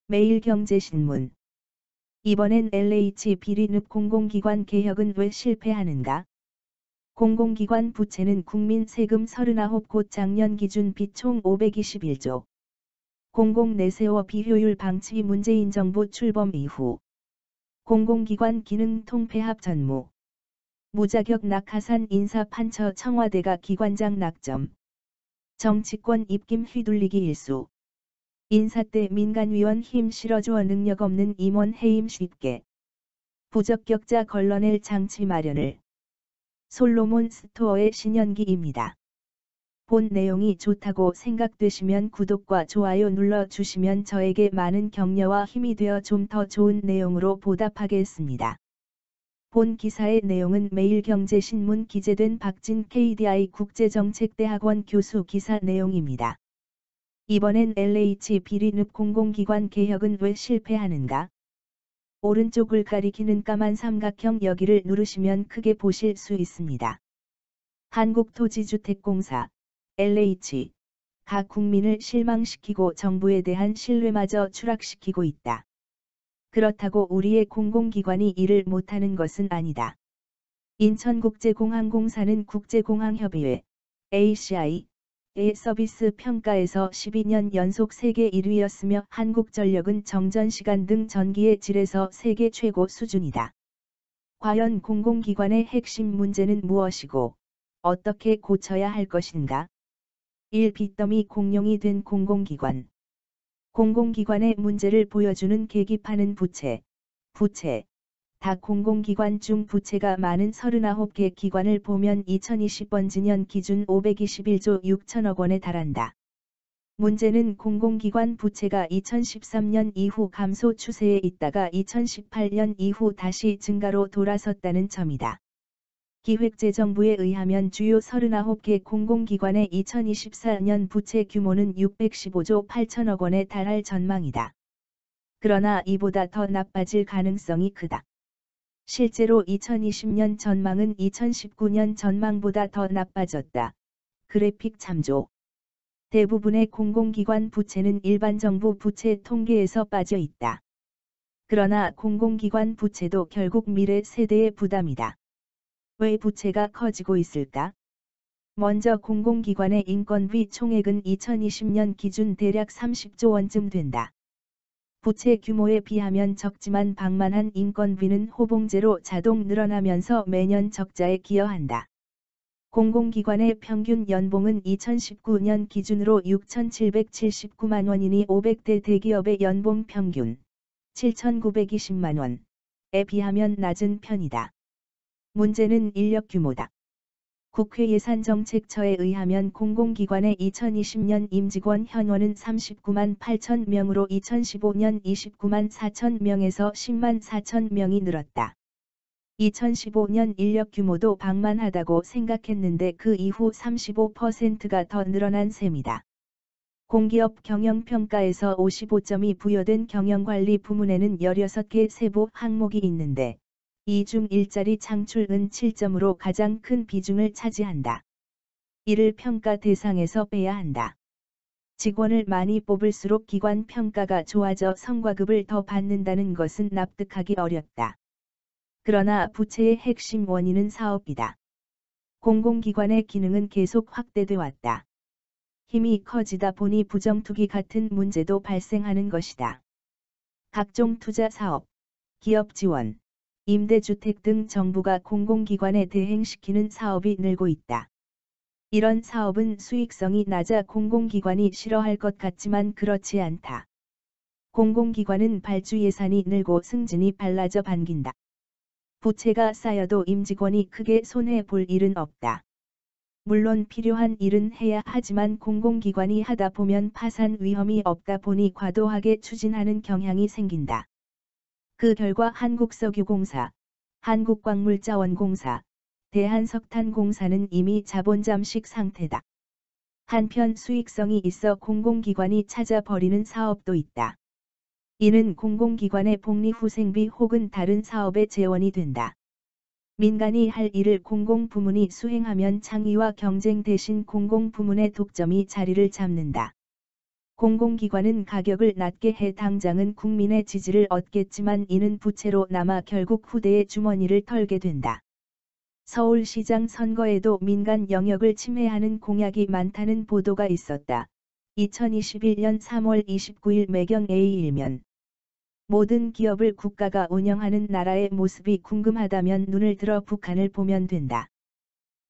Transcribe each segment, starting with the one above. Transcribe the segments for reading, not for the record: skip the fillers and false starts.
매일경제신문. 이번엔 LH 비리늪 공공기관 개혁은 왜 실패하는가? 공공기관 부채는 국민 세금 39곳 작년 기준 빚 총 521조. 공공내세워 비효율 방치 문재인 정부 출범 이후 공공기관 기능 통폐합 전무. 무자격 낙하산 인사 판처 청와대가 기관장 낙점. 정치권 입김 휘둘리기 일수. 인사 때 민간위원 힘 실어줘 능력 없는 임원 해임 쉽게. 부적격자 걸러낼 장치 마련을. 솔로몬 스토어의 신연기입니다. 본 내용이 좋다고 생각되시면 구독과 좋아요 눌러주시면 저에게 많은 격려와 힘이 되어 좀 더 좋은 내용으로 보답하겠습니다. 본 기사의 내용은 매일경제신문 기재된 박진 KDI 국제정책대학원 교수 기사 내용입니다. 이번엔 LH 비리늪 공공기관 개혁은 왜 실패하는가? 오른쪽을 가리키는 까만 삼각형 여기를 누르시면 크게 보실 수 있습니다. 한국토지주택공사, LH, 각 국민을 실망시키고 정부에 대한 신뢰마저 추락시키고 있다. 그렇다고 우리의 공공기관이 일을 못하는 것은 아니다. 인천국제공항공사는 국제공항협의회, ACI, 의 서비스 평가에서 12년 연속 세계 1위였으며 한국전력은 정전시간 등 전기의 질에서 세계 최고 수준이다. 과연 공공기관의 핵심 문제는 무엇이고 어떻게 고쳐야 할 것인가? 1. 빚더미 공룡이 된 공공기관. 공공기관의 문제를 보여주는 계기판은 부채. 다 공공기관 중 부채가 많은 39개 기관을 보면 2020번지년 기준 521조 6천억 원에 달한다. 문제는 공공기관 부채가 2013년 이후 감소 추세에 있다가 2018년 이후 다시 증가로 돌아섰다는 점이다. 기획재정부에 의하면 주요 39개 공공기관의 2024년 부채 규모는 615조 8천억 원에 달할 전망이다. 그러나 이보다 더 나빠질 가능성이 크다. 실제로 2020년 전망은 2019년 전망보다 더 나빠졌다. 그래픽 참조. 대부분의 공공기관 부채는 일반 정부 부채 통계에서 빠져 있다. 그러나 공공기관 부채도 결국 미래 세대의 부담이다. 왜 부채가 커지고 있을까? 먼저 공공기관의 인건비 총액은 2020년 기준 대략 30조 원쯤 된다. 부채 규모에 비하면 적지만 방만한 인건비는 호봉제로 자동 늘어나면서 매년 적자에 기여한다. 공공기관의 평균 연봉은 2019년 기준으로 6,779만 원이니 500대 대기업의 연봉 평균 7,920만 원에 비하면 낮은 편이다. 문제는 인력 규모다. 국회 예산정책처에 의하면 공공기관의 2020년 임직원 현원은 39만 8천 명으로 2015년 29만 4천 명에서 10만 4천 명이 늘었다. 2015년 인력 규모도 방만하다고 생각했는데 그 이후 35%가 더 늘어난 셈이다. 공기업 경영평가에서 55점이 부여된 경영관리 부문에는 16개 세부 항목이 있는데 이 중 일자리 창출은 7점으로 가장 큰 비중을 차지한다. 이를 평가 대상에서 빼야 한다. 직원을 많이 뽑을수록 기관 평가가 좋아져 성과급을 더 받는다는 것은 납득하기 어렵다. 그러나 부채의 핵심 원인은 사업이다. 공공기관의 기능은 계속 확대돼 왔다. 힘이 커지다 보니 부정투기 같은 문제도 발생하는 것이다. 각종 투자 사업, 기업 지원, 임대주택 등 정부가 공공기관에 대행시키는 사업이 늘고 있다. 이런 사업은 수익성이 낮아 공공기관이 싫어할 것 같지만 그렇지 않다. 공공기관은 발주 예산이 늘고 승진이 빨라져 반긴다. 부채가 쌓여도 임직원이 크게 손해볼 일은 없다. 물론 필요한 일은 해야 하지만 공공기관이 하다 보면 파산 위험이 없다 보니 과도하게 추진하는 경향이 생긴다. 그 결과 한국석유공사, 한국광물자원공사, 대한석탄공사는 이미 자본 잠식 상태다. 한편 수익성이 있어 공공기관이 찾아버리는 사업도 있다. 이는 공공기관의 복리후생비 혹은 다른 사업의 재원이 된다. 민간이 할 일을 공공부문이 수행하면 창의와 경쟁 대신 공공부문의 독점이 자리를 잡는다. 공공기관은 가격을 낮게 해 당장은 국민의 지지를 얻겠지만 이는 부채로 남아 결국 후대의 주머니를 털게 된다. 서울시장 선거에도 민간 영역을 침해하는 공약이 많다는 보도가 있었다. 2021년 3월 29일 매경 A1면 모든 기업을 국가가 운영하는 나라의 모습이 궁금하다면 눈을 들어 북한을 보면 된다.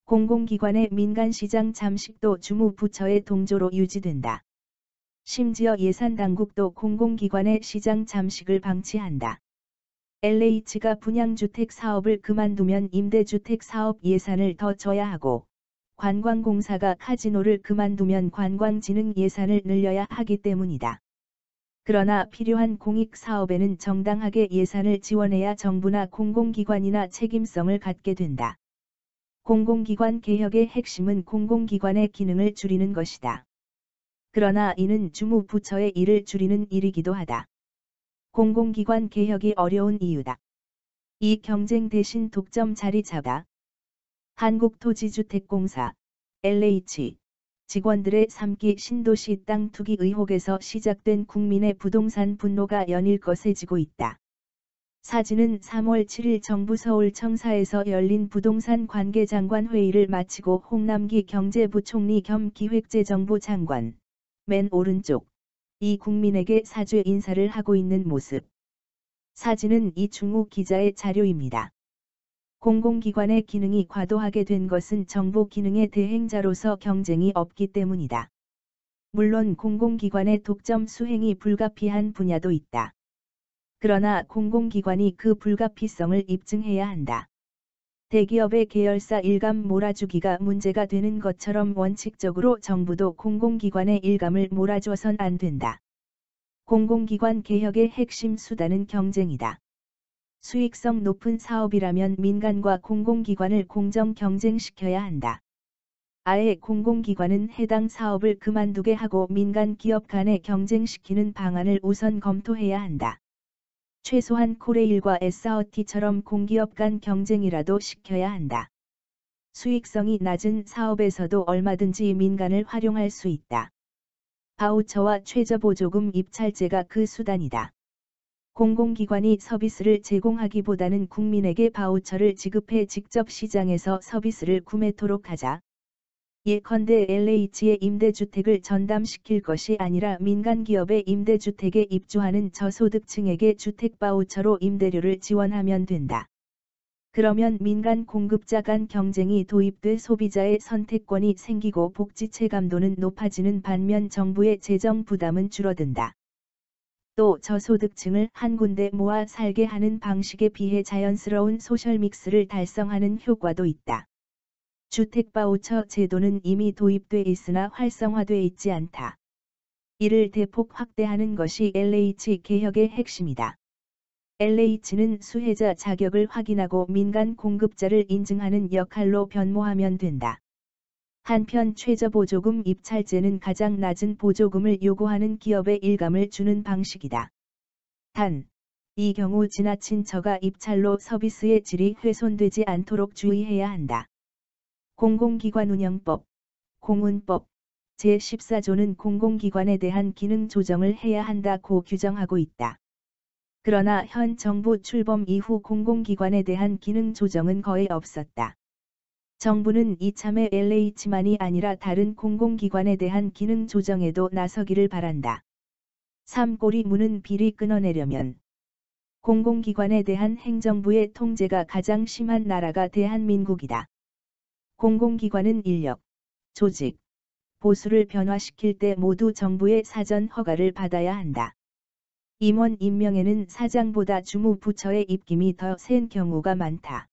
공공기관의 민간시장 잠식도 주무부처의 동조로 유지된다. 심지어 예산당국도 공공기관의 시장 잠식을 방치한다. LH가 분양주택 사업을 그만두면 임대주택 사업 예산을 더 줘야 하고, 관광공사가 카지노를 그만두면 관광진흥 예산을 늘려야 하기 때문이다. 그러나 필요한 공익사업에는 정당하게 예산을 지원해야 정부나 공공기관이나 책임성을 갖게 된다. 공공기관 개혁의 핵심은 공공기관의 기능을 줄이는 것이다. 그러나 이는 주무부처의 일을 줄이는 일이기도 하다. 공공기관 개혁이 어려운 이유다. 이 경쟁 대신 독점 자리 잡아 한국토지주택공사, LH, 직원들의 3기 신도시 땅 투기 의혹에서 시작된 국민의 부동산 분노가 연일 거세지고 있다. 사진은 3월 7일 정부 서울청사에서 열린 부동산 관계장관 회의를 마치고 홍남기 경제부총리 겸 기획재정부 장관, 맨 오른쪽, 이 국민에게 사죄 인사를 하고 있는 모습. 사진은 이충우 기자의 자료입니다. 공공기관의 기능이 과도하게 된 것은 정보 기능의 대행자로서 경쟁이 없기 때문이다. 물론 공공기관의 독점 수행이 불가피한 분야도 있다. 그러나 공공기관이 그 불가피성을 입증해야 한다. 대기업의 계열사 일감 몰아주기가 문제가 되는 것처럼 원칙적으로 정부도 공공기관의 일감을 몰아줘선 안 된다. 공공기관 개혁의 핵심 수단은 경쟁이다. 수익성 높은 사업이라면 민간과 공공기관을 공정 경쟁시켜야 한다. 아예 공공기관은 해당 사업을 그만두게 하고 민간 기업 간에 경쟁시키는 방안을 우선 검토해야 한다. 최소한 코레일과 SRT처럼 공기업 간 경쟁이라도 시켜야 한다. 수익성이 낮은 사업에서도 얼마든지 민간을 활용할 수 있다. 바우처와 최저보조금 입찰제가 그 수단이다. 공공기관이 서비스를 제공하기보다는 국민에게 바우처를 지급해 직접 시장에서 서비스를 구매토록 하자. 예컨대 LH의 임대주택을 전담시킬 것이 아니라 민간기업의 임대주택에 입주하는 저소득층에게 주택바우처로 임대료를 지원하면 된다. 그러면 민간 공급자 간 경쟁이 도입돼 소비자의 선택권이 생기고 복지 체감도는 높아지는 반면 정부의 재정 부담은 줄어든다. 또 저소득층을 한 군데 모아 살게 하는 방식에 비해 자연스러운 소셜믹스를 달성하는 효과도 있다. 주택바우처 제도는 이미 도입돼 있으나 활성화돼 있지 않다. 이를 대폭 확대하는 것이 LH 개혁의 핵심이다. LH는 수혜자 자격을 확인하고 민간 공급자를 인증하는 역할로 변모하면 된다. 한편 최저보조금 입찰제는 가장 낮은 보조금을 요구하는 기업에 일감을 주는 방식이다. 단, 이 경우 지나친 저가 입찰로 서비스의 질이 훼손되지 않도록 주의해야 한다. 공공기관 운영법, 공운법, 제14조는 공공기관에 대한 기능 조정을 해야 한다고 규정하고 있다. 그러나 현 정부 출범 이후 공공기관에 대한 기능 조정은 거의 없었다. 정부는 이참에 LH만이 아니라 다른 공공기관에 대한 기능 조정에도 나서기를 바란다. 삼고리 무는 비리 끊어내려면 공공기관에 대한 행정부의 통제가 가장 심한 나라가 대한민국이다. 공공기관은 인력, 조직, 보수를 변화시킬 때 모두 정부의 사전 허가를 받아야 한다. 임원 임명에는 사장보다 주무부처의 입김이 더 센 경우가 많다.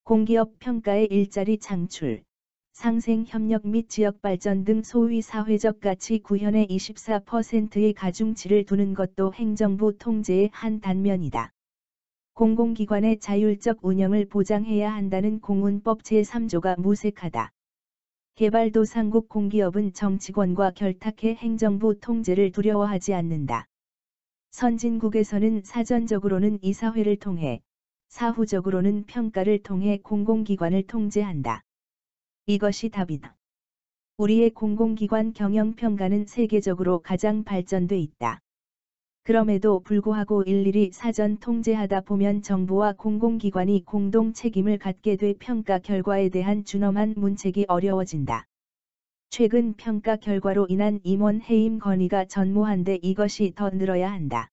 공기업 평가의 일자리 창출, 상생 협력 및 지역 발전 등 소위 사회적 가치 구현에 24%의 가중치를 두는 것도 행정부 통제의 한 단면이다. 공공기관의 자율적 운영을 보장해야 한다는 공운법 제3조가 무색하다. 개발도상국 공기업은 정치권과 결탁해 행정부 통제를 두려워하지 않는다. 선진국에서는 사전적으로는 이사회를 통해, 사후적으로는 평가를 통해 공공기관을 통제한다. 이것이 답이다. 우리의 공공기관 경영평가는 세계적으로 가장 발전돼 있다. 그럼에도 불구하고 일일이 사전 통제하다 보면 정부와 공공기관이 공동 책임을 갖게 돼 평가 결과에 대한 준엄한 문책이 어려워진다. 최근 평가 결과로 인한 임원 해임 건의가 전무한데 이것이 더 늘어야 한다.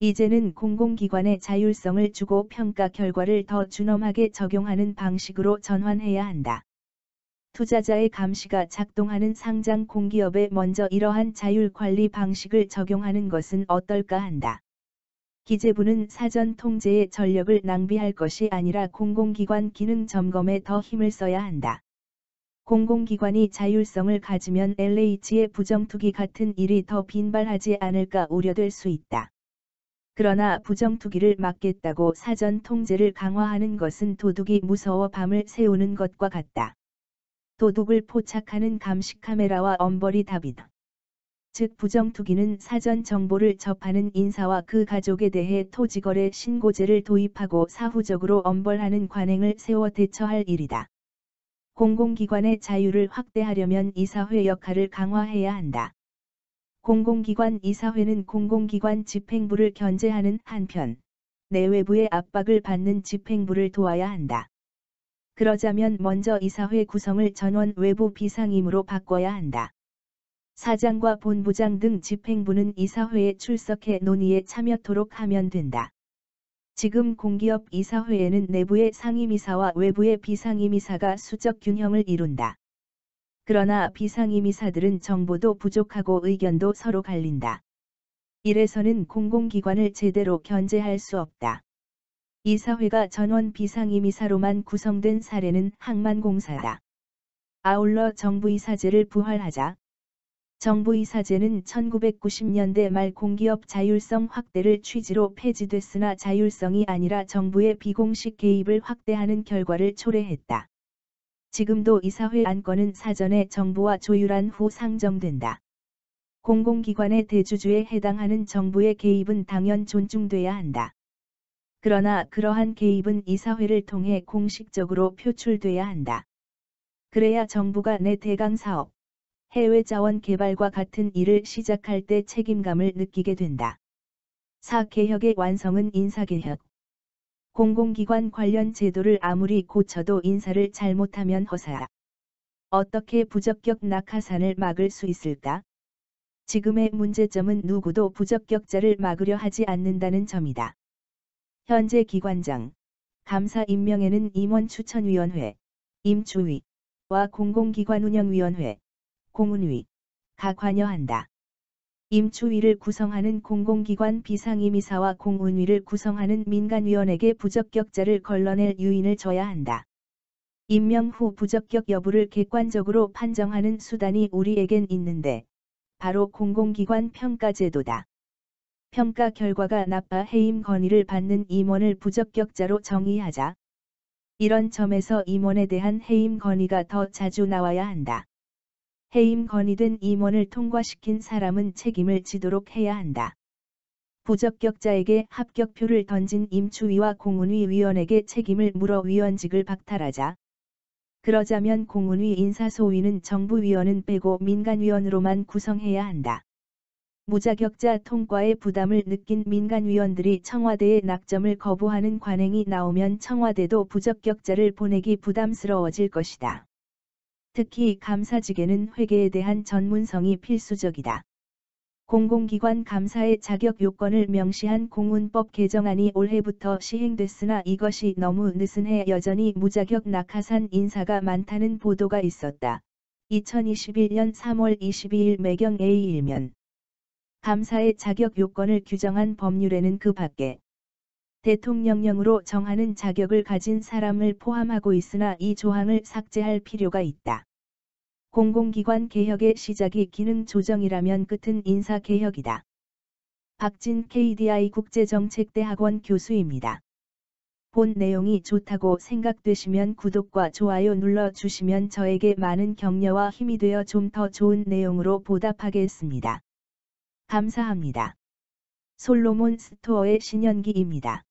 이제는 공공기관의 자율성을 주고 평가 결과를 더 준엄하게 적용하는 방식으로 전환해야 한다. 투자자의 감시가 작동하는 상장 공기업에 먼저 이러한 자율관리 방식을 적용하는 것은 어떨까 한다. 기재부는 사전 통제에 전력을 낭비할 것이 아니라 공공기관 기능 점검에 더 힘을 써야 한다. 공공기관이 자율성을 가지면 LH의 부정투기 같은 일이 더 빈발하지 않을까 우려될 수 있다. 그러나 부정투기를 막겠다고 사전 통제를 강화하는 것은 도둑이 무서워 밤을 새우는 것과 같다. 도둑을 포착하는 감시 카메라와 엄벌이 답이다. 즉 부정투기는 사전 정보를 접하는 인사와 그 가족에 대해 토지거래 신고제를 도입하고 사후적으로 엄벌하는 관행을 세워 대처할 일이다. 공공기관의 자유를 확대하려면 이사회 역할을 강화해야 한다. 공공기관 이사회는 공공기관 집행부를 견제하는 한편, 내외부의 압박을 받는 집행부를 도와야 한다. 그러자면 먼저 이사회 구성을 전원 외부 비상임으로 바꿔야 한다. 사장과 본부장 등 집행부는 이사회에 출석해 논의에 참여토록 하면 된다. 지금 공기업 이사회에는 내부의 상임이사와 외부의 비상임이사가 수적 균형을 이룬다. 그러나 비상임이사들은 정보도 부족하고 의견도 서로 갈린다. 이래서는 공공기관을 제대로 견제할 수 없다. 이사회가 전원 비상임이사로만 구성된 사례는 항만공사다. 아울러 정부이사제를 부활하자. 정부이사제는 1990년대 말 공기업 자율성 확대를 취지로 폐지됐으나 자율성이 아니라 정부의 비공식 개입을 확대하는 결과를 초래했다. 지금도 이사회 안건은 사전에 정부와 조율한 후 상정된다. 공공기관의 대주주에 해당하는 정부의 개입은 당연 존중돼야 한다. 그러나 그러한 개입은 이사회를 통해 공식적으로 표출돼야 한다. 그래야 정부가 내 대강 사업, 해외 자원 개발과 같은 일을 시작할 때 책임감을 느끼게 된다. 사개혁의 완성은 인사개혁. 공공기관 관련 제도를 아무리 고쳐도 인사를 잘못하면 허사야. 어떻게 부적격 낙하산을 막을 수 있을까? 지금의 문제점은 누구도 부적격자를 막으려 하지 않는다는 점이다. 현재 기관장, 감사 임명에는 임원추천위원회, 임추위와 공공기관운영위원회, 공운위가 관여한다. 임추위를 구성하는 공공기관 비상임이사와 공운위를 구성하는 민간위원에게 부적격자를 걸러낼 유인을 줘야 한다. 임명 후 부적격 여부를 객관적으로 판정하는 수단이 우리에겐 있는데, 바로 공공기관 평가제도다. 평가 결과가 나빠 해임 건의를 받는 임원을 부적격자로 정의하자. 이런 점에서 임원에 대한 해임 건의가 더 자주 나와야 한다. 해임 건의된 임원을 통과시킨 사람은 책임을 지도록 해야 한다. 부적격자에게 합격표를 던진 임추위와 공운위 위원에게 책임을 물어 위원직을 박탈하자. 그러자면 공운위 인사소위는 정부위원은 빼고 민간위원으로만 구성해야 한다. 무자격자 통과의 부담을 느낀 민간위원들이 청와대의 낙점을 거부하는 관행이 나오면 청와대도 부적격자를 보내기 부담스러워질 것이다. 특히 감사직에는 회계에 대한 전문성이 필수적이다. 공공기관 감사의 자격 요건을 명시한 공운법 개정안이 올해부터 시행됐으나 이것이 너무 늦은 해 여전히 무자격 낙하산 인사가 많다는 보도가 있었다. 2021년 3월 22일 매경 A1면 감사의 자격 요건을 규정한 법률에는 그 밖에 대통령령으로 정하는 자격을 가진 사람을 포함하고 있으나 이 조항을 삭제할 필요가 있다. 공공기관 개혁의 시작이 기능 조정이라면 끝은 인사 개혁이다. 박진 KDI 국제정책대학원 교수입니다. 본 내용이 좋다고 생각되시면 구독과 좋아요 눌러주시면 저에게 많은 격려와 힘이 되어 좀 더 좋은 내용으로 보답하겠습니다. 감사합니다. 솔로몬 스토어의 신현기입니다.